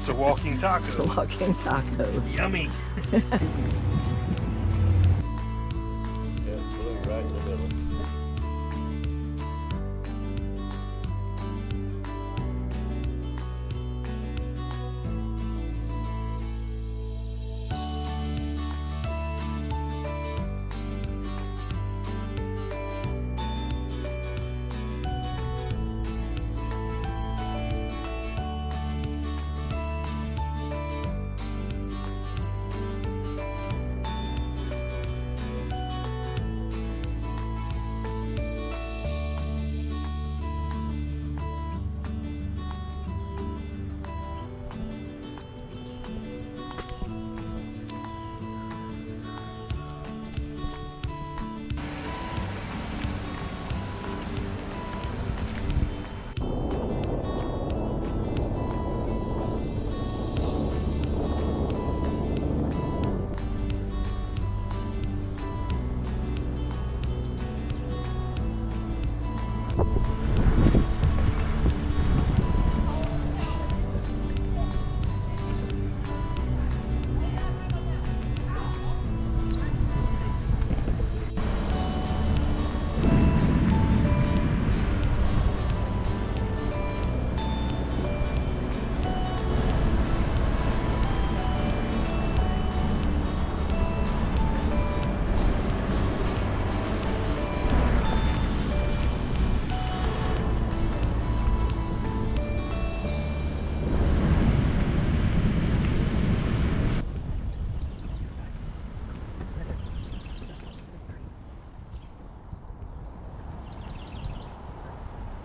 It's a walking taco. Walking tacos. Yummy. Yeah, blue right in the middle.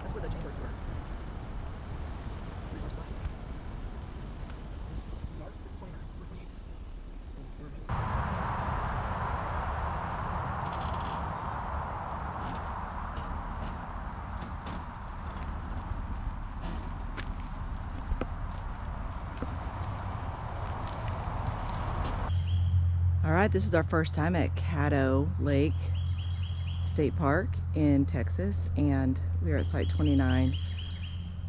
That's where the chambers were. Here's our site. This is 29. We're 28. All right, this is our first time at Caddo Lake State Park in Texas, and we are at site 29.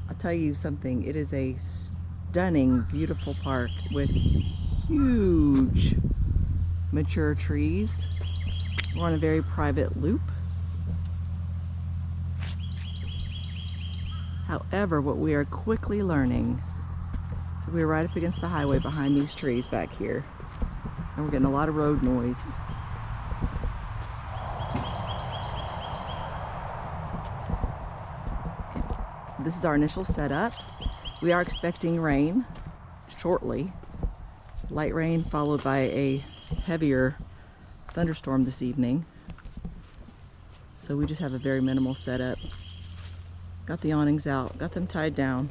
I'll tell you something, it is a stunning, beautiful park with huge mature trees. We're on a very private loop. However, what we are quickly learning, so we're right up against the highway behind these trees back here, and we're getting a lot of road noise. This is our initial setup. We are expecting rain shortly. Light rain followed by a heavier thunderstorm this evening. So we just have a very minimal setup. Got the awnings out, got them tied down.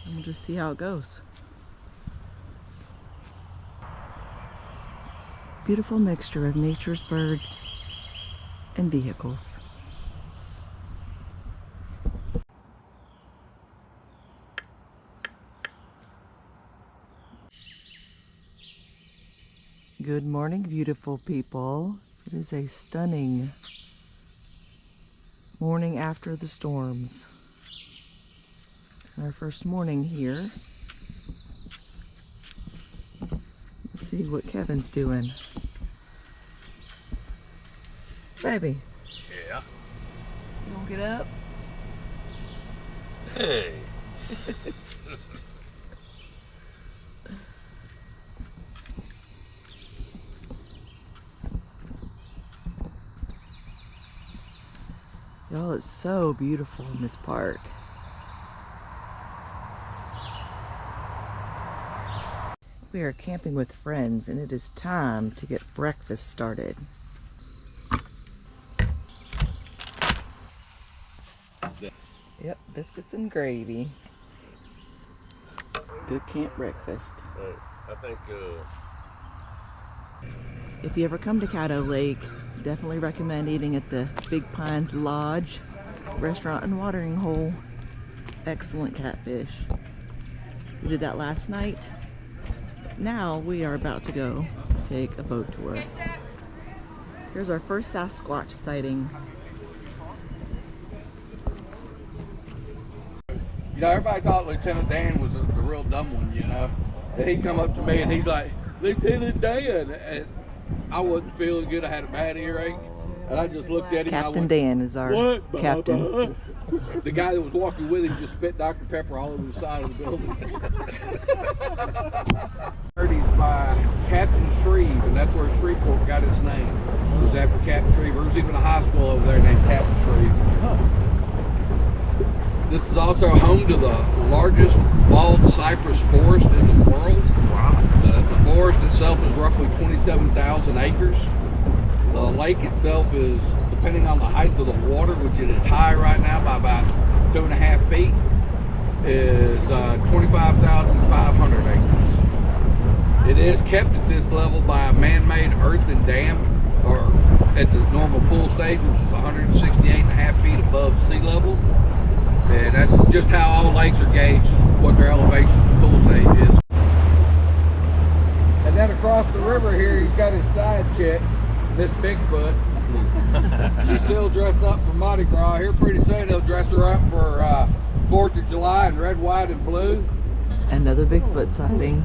And we'll just see how it goes. Beautiful mixture of nature's birds and vehicles. Good morning, beautiful people. It is a stunning morning after the storms. Our first morning here. Let's see what Kevin's doing. Baby. Yeah. You won't get up? Hey. Y'all, it's so beautiful in this park. We are camping with friends, and it is time to get breakfast started. Yep, biscuits and gravy. Good camp breakfast. I think If you ever come to Caddo Lake, definitely recommend eating at the Big Pines Lodge restaurant and watering hole. Excellent catfish. We did that last night. Now we are about to go take a boat tour. Here's our first Sasquatch sighting. You know, everybody thought Lieutenant Dan was the real dumb one, you know. And he'd come up to me and he's like, Lieutenant Dan. And I wasn't feeling good. I had a bad earache. And I just looked at him Captain and I went, Dan is our what? captain. The guy that was walking with him just spit Dr. Pepper all over the side of the building. He's by Captain Shreve, and that's where Shreveport got its name. It was after Captain Shreve. There was even a high school over there named Captain Shreve. This is also home to the largest bald cypress forest in the world. Wow. The forest itself is roughly 27,000 acres. The lake itself is, depending on the height of the water, which it is high right now by about 2.5 feet, is 25,500 acres. It is kept at this level by a man-made earthen dam, or at the normal pool stage, which is 168.5 feet above sea level. And that's just how all lakes are gauged, what their elevation pool stage is. And then across the river here, he's got his side chick, Miss Bigfoot. She's still dressed up for Mardi Gras. Here pretty soon they'll dress her up for 4th of July in red, white, and blue. Another Bigfoot sighting.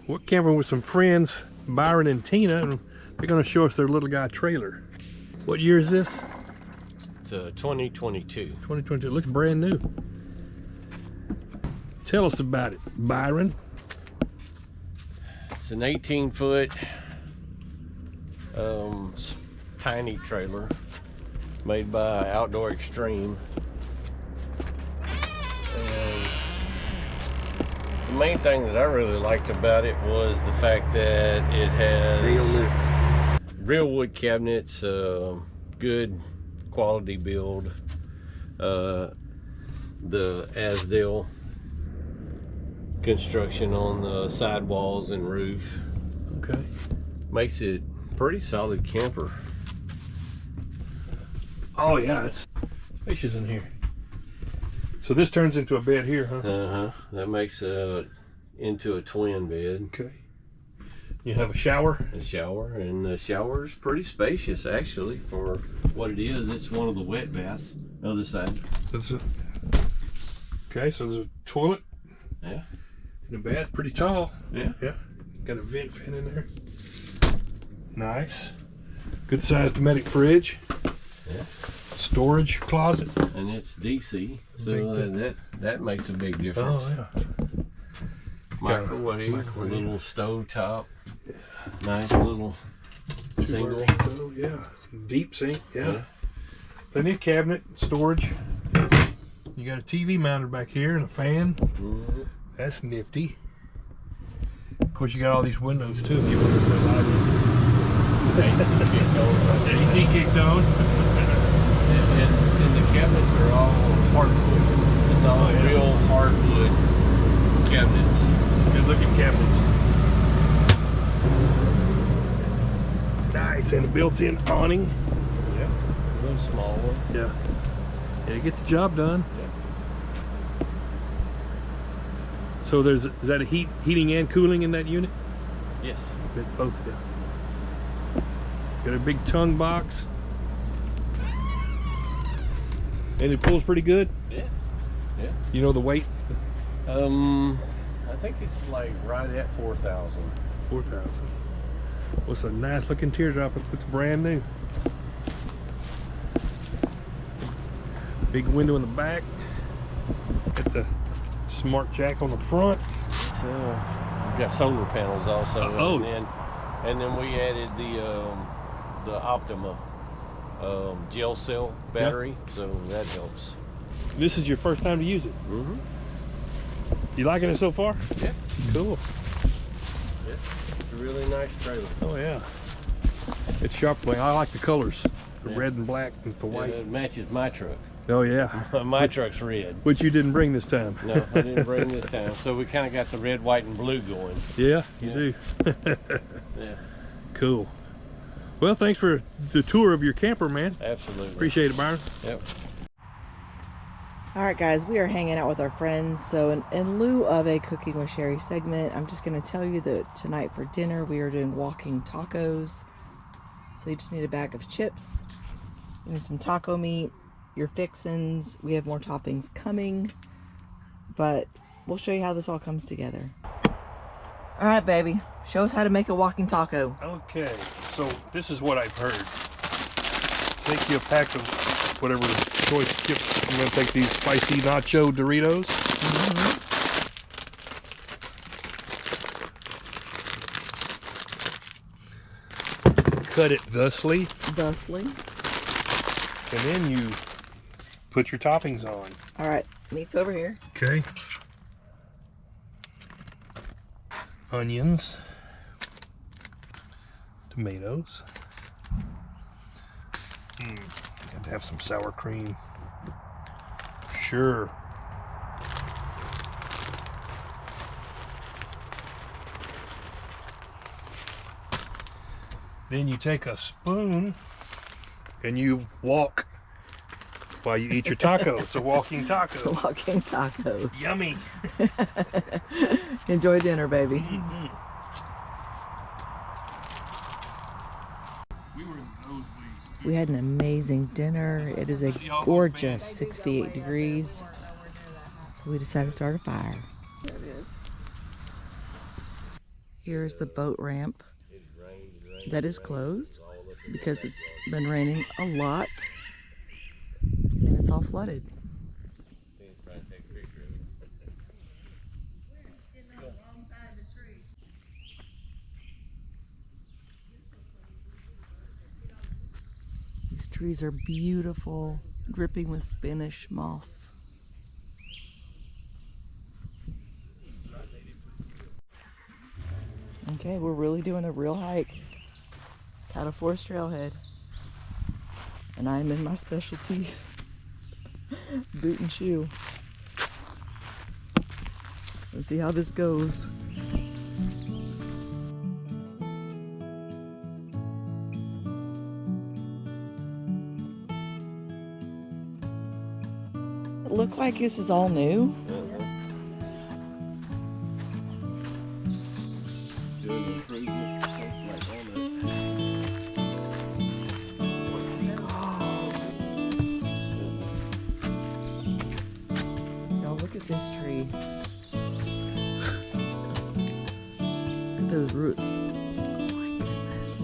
We're camping with some friends, Byron and Tina, and they're going to show us their little guy trailer. What year is this? It's 2022. 2022. It looks brand new. Tell us about it, Byron. It's an 18-foot tiny trailer made by Outdoor Xtreme. And the main thing that I really liked about it was the fact that it has real wood cabinets, good quality build, the Asdale construction on the sidewalls and roof. Okay. Makes it pretty solid camper. Oh yeah, it's spacious in here. So this turns into a bed here, huh? That makes into a twin bed. Okay. You have a shower? A shower, and the shower is pretty spacious actually for what it is. It's one of the wet baths. Other side. Okay, so there's a toilet. Yeah. And a bath, pretty tall. Yeah. Yeah. Got a vent fan in there. Nice. Good sized Dometic fridge. Yeah. Storage closet. And it's DC, so that makes a big difference. Oh yeah. microwave, a little stove top, nice little single. Stove, yeah. Deep sink, yeah. Plenty of cabinet storage. You got a TV mounted back here and a fan. That's nifty. Of course, you got all these windows too. If you want to put light AC kicked on. And the cabinets are all hardwood. It's all real hardwood cabinets. Good looking cabinets. Nice, and a built-in awning. Yeah, a little small one. Yeah. Yeah, get the job done. Yeah. So is that a heating and cooling in that unit? Yes. Both, yeah. Got a big tongue box. And it pulls pretty good? Yeah. Yeah. You know the weight? I think it's like right at 4,000. 4,000. What's a nice looking teardrop? It's brand new. Big window in the back. Got the smart jack on the front. So we've got solar panels also. And then we added the Optima gel cell battery, so that helps. This is your first time to use it? Mm-hmm. You liking it so far? Yeah. Cool. Yeah. It's a really nice trailer. Oh yeah. It's sharp looking. I like the colors. The Yeah. red and black and the white. Yeah, it matches my truck. Oh yeah. My truck's red. Which you didn't bring this time. No, I didn't bring this time. So we kind of got the red, white, and blue going. Yeah, you do. Yeah. Cool. Well, thanks for the tour of your camper, man. Absolutely. Appreciate it, Byron. Yep. All right, guys, we are hanging out with our friends. So in lieu of a Cooking with Sherry segment, I'm just going to tell you that tonight for dinner, we are doing walking tacos. So you just need a bag of chips, you need some taco meat, your fixins. We have more toppings coming, but we'll show you how this all comes together. All right, baby, show us how to make a walking taco. Okay, so this is what I've heard. Take you a pack of whatever choice chips. I'm going to take these spicy nacho Doritos. Cut it thusly. And then you put your toppings on. All right, meat's over here. Okay. Onions. Tomatoes. Got to have some sour cream. Sure. Then you take a spoon and you walk while you eat your taco. It's a walking taco. Walking tacos. Yummy. Enjoy dinner, baby. We had an amazing dinner. It is a gorgeous 68 degrees. So we decided to start a fire. Here's the boat ramp that is closed because it's been raining a lot and it's all flooded. These trees are beautiful, dripping with Spanish moss. Okay, we're really doing a real hike. Caddo Forest Trailhead. And I'm in my specialty boot and shoe. Let's see how this goes. It looked like this is all new. Look at this tree. Look at those roots. Oh my goodness.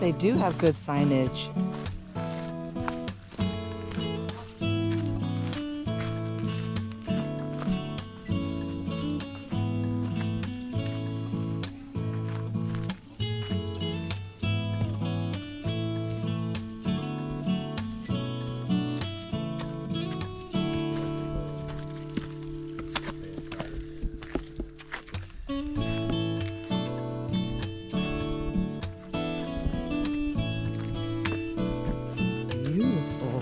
They do have good signage. Beautiful.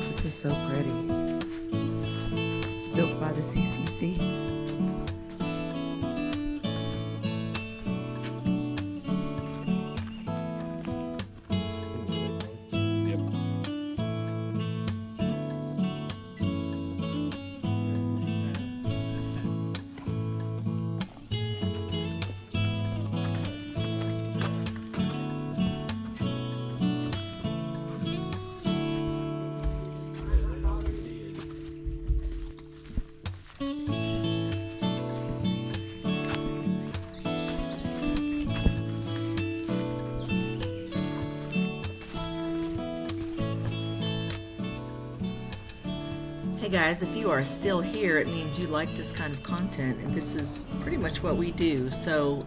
This is so pretty. Built by the CCC. Hey guys, if you are still here, it means you like this kind of content, and this is pretty much what we do. So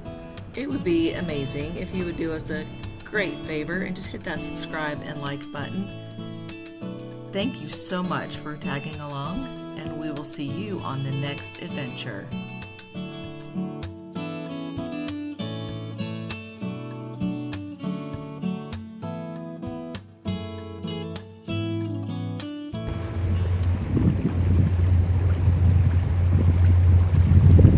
it would be amazing if you would do us a great favor and just hit that subscribe and like button. Thank you so much for tagging along, and we will see you on the next adventure.